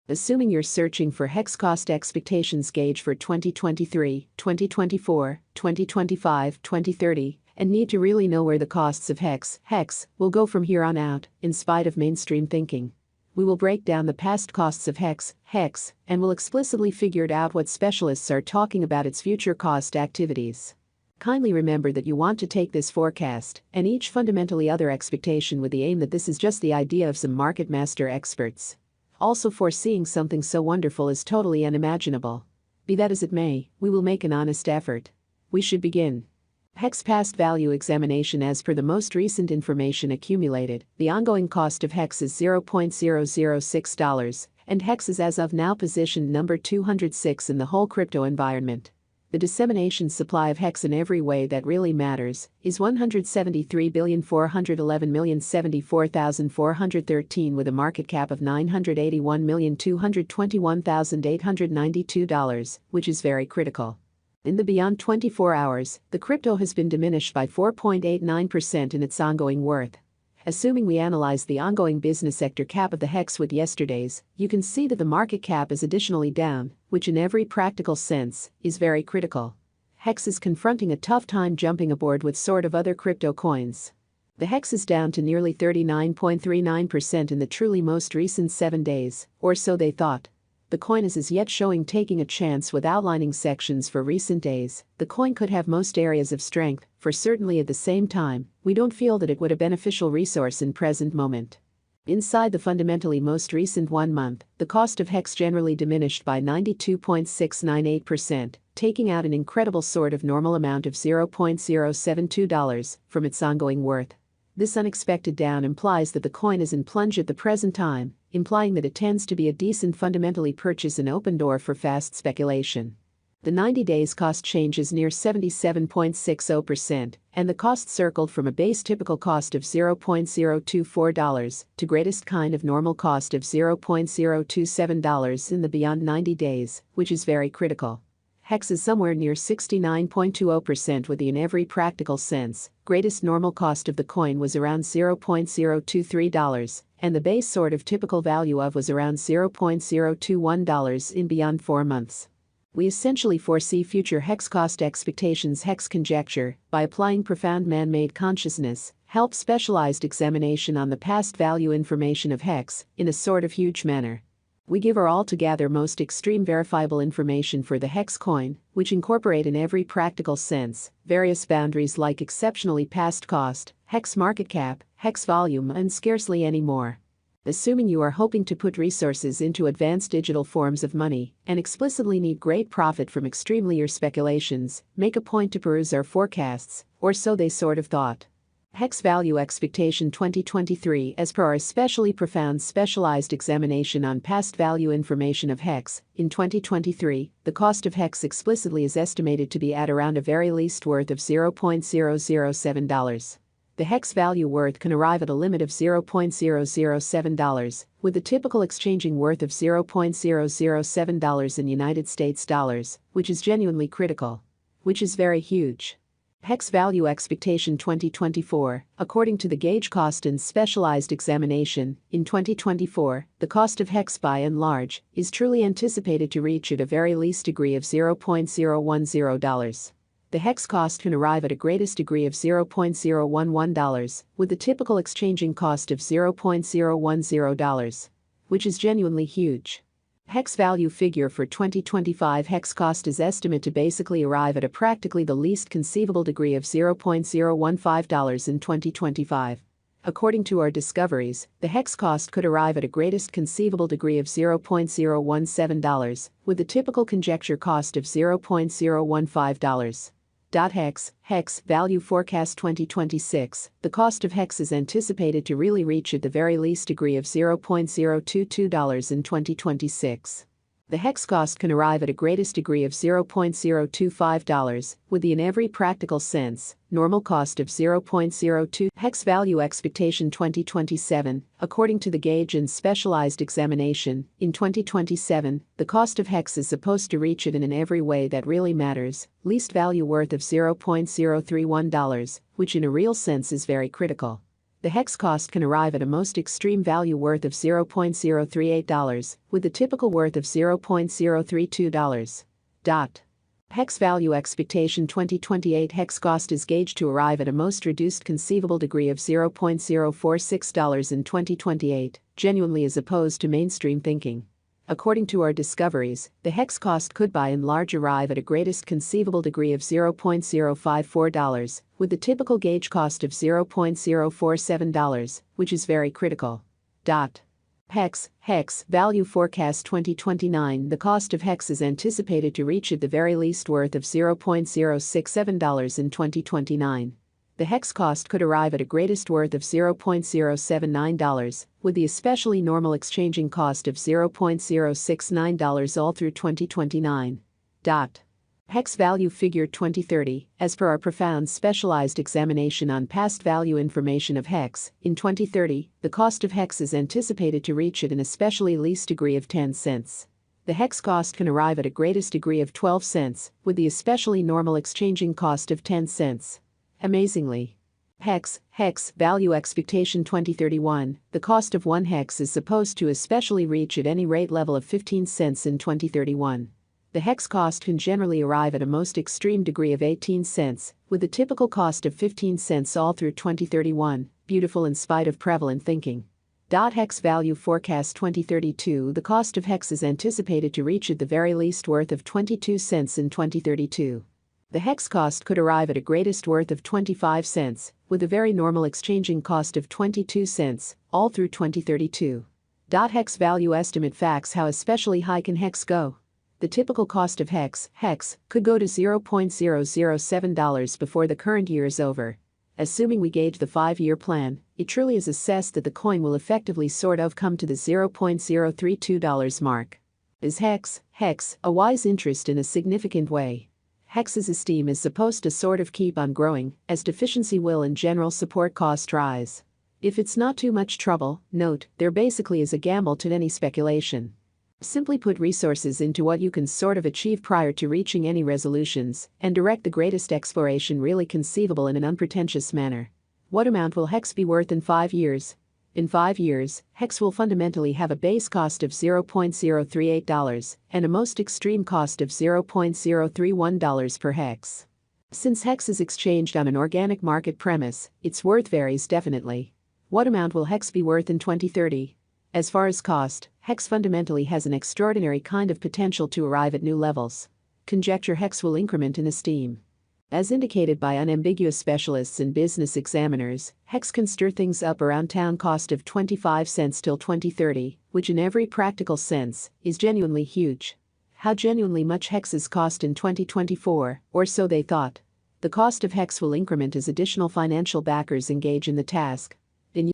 Assuming you're searching for HEX cost expectations gauge for 2023, 2024, 2025, 2030, and need to really know where the costs of HEX will go from here on out, in spite of mainstream thinking. We will break down the past costs of HEX, and will explicitly figure out what specialists are talking about its future cost activities. Kindly remember that you want to take this forecast and each fundamentally other expectation with the aim that this is just the idea of some market master experts. Also, foreseeing something so wonderful is totally unimaginable. Be that as it may, we will make an honest effort. We should begin. HEX past value examination. As per the most recent information accumulated, the ongoing cost of HEX is $0.006, and HEX is as of now positioned number 206 in the whole crypto environment. The dissemination supply of HEX in every way that really matters is 173,411,074,413 with a market cap of $981,221,892, which is very critical. In the beyond 24 hours, the crypto has been diminished by 4.89% in its ongoing worth. Assuming we analyze the ongoing business sector cap of the HEX with yesterday's, you can see that the market cap is additionally down, which in every practical sense is very critical. HEX is confronting a tough time jumping aboard with sort of other crypto coins. The HEX is down to nearly 39.39% in the truly most recent 7 days, or so they thought. The coin is as yet showing taking a chance with outlining sections for recent days. The coin could have most areas of strength, for certainly at the same time, we don't feel that it would a beneficial resource in present moment. Inside the fundamentally most recent 1 month, the cost of HEX generally diminished by 92.698%, taking out an incredible sort of normal amount of $0.072 from its ongoing worth. This unexpected down implies that the coin is in plunge at the present time, implying that it tends to be a decent fundamentally purchase and open door for fast speculation. The 90 days cost change is near 77.60%, and the cost circled from a base typical cost of $0.024 to greatest kind of normal cost of $0.027 in the beyond 90 days, which is very critical. HEX is somewhere near 69.20% with the in every practical sense, greatest normal cost of the coin was around $0.023, and the base sort of typical value of was around $0.021 in beyond 4 months. We essentially foresee future HEX cost expectations. HEX conjecture, by applying profound man-made consciousness, help specialized examination on the past value information of HEX in a sort of huge manner. We give our altogether most extreme verifiable information for the HEX coin, which incorporate in every practical sense various boundaries like exceptionally past cost, HEX market cap, HEX volume, and scarcely any more. Assuming you are hoping to put resources into advanced digital forms of money and explicitly need great profit from extremely your speculations, make a point to peruse our forecasts, or so they sort of thought. HEX value expectation 2023. As per our especially profound specialized examination on past value information of HEX, in 2023, the cost of HEX explicitly is estimated to be at around a very least worth of $0.007. The HEX value worth can arrive at a limit of $0.007, with the typical exchanging worth of $0.007 in United States dollars, which is genuinely critical. Which is very huge. HEX value expectation 2024. According to the gauge cost and specialized examination, in 2024, the cost of HEX by and large is truly anticipated to reach at a very least degree of $0.010. The HEX cost can arrive at a greatest degree of $0.011, with the typical exchanging cost of $0.010, which is genuinely huge. HEX value figure for 2025. HEX cost is estimated to basically arrive at a practically the least conceivable degree of $0.015 in 2025. According to our discoveries, the HEX cost could arrive at a greatest conceivable degree of $0.017, with the typical conjecture cost of $0.015. HEX value forecast 2026. The cost of HEX is anticipated to really reach at the very least degree of $0.022 in 2026. The HEX cost can arrive at a greatest degree of $0.025, with the in every practical sense, normal cost of $0.02. HEX value expectation 2027. According to the gauge and specialized examination, in 2027, the cost of HEX is supposed to reach it in every way that really matters, least value worth of $0.031, which in a real sense is very critical. the HEX cost can arrive at a most extreme value worth of $0.038, with the typical worth of $0.032. HEX value expectation 2028 HEX cost is gauged to arrive at a most reduced conceivable degree of $0.046 in 2028, genuinely as opposed to mainstream thinking. According to our discoveries, the HEX cost could by and large arrive at a greatest conceivable degree of $0.054, with the typical gauge cost of $0.047, which is very critical. HEX value forecast 2029 the cost of HEX is anticipated to reach at the very least worth of $0.067 in 2029. The HEX cost could arrive at a greatest worth of $0.079, with the especially normal exchanging cost of $0.069 all through 2029. HEX value figure 2030, as per our profound specialized examination on past value information of HEX, in 2030, the cost of HEX is anticipated to reach at an especially least degree of 10 cents. The HEX cost can arrive at a greatest degree of 12 cents, with the especially normal exchanging cost of 10 cents. Amazingly, HEX value expectation 2031, the cost of 1 HEX is supposed to especially reach at any rate level of 15 cents in 2031. The HEX cost can generally arrive at a most extreme degree of 18 cents, with the typical cost of 15 cents all through 2031, beautiful in spite of prevalent thinking. HEX value forecast 2032 the cost of HEX is anticipated to reach at the very least worth of 22 cents in 2032. The HEX cost could arrive at a greatest worth of 25 cents, with a very normal exchanging cost of 22 cents, all through 2032. HEX value estimate facts how especially high can HEX go? The typical cost of HEX could go to $0.007 before the current year is over. Assuming we gauge the 5-year plan, it truly is assessed that the coin will effectively sort of come to the $0.032 mark. Is HEX a wise interest in a significant way? HEX's esteem is supposed to sort of keep on growing, as deficiency will and general support cost rise. If it's not too much trouble, note, there basically is a gamble to any speculation. Simply put resources into what you can sort of achieve prior to reaching any resolutions, and direct the greatest exploration really conceivable in an unpretentious manner. What amount will HEX be worth in 5 years? In 5 years, HEX will fundamentally have a base cost of $0.038 and a most extreme cost of $0.031 per HEX. Since HEX is exchanged on an organic market premise, its worth varies definitely. What amount will HEX be worth in 2030? As far as cost, HEX fundamentally has an extraordinary kind of potential to arrive at new levels. Conjecture HEX will increment in esteem. As indicated by unambiguous specialists and business examiners, HEX can stir things up around town cost of 25 cents till 2030, which in every practical sense, is genuinely huge. How genuinely much HEX's cost in 2024, or so they thought. The cost of HEX will increment as additional financial backers engage in the task.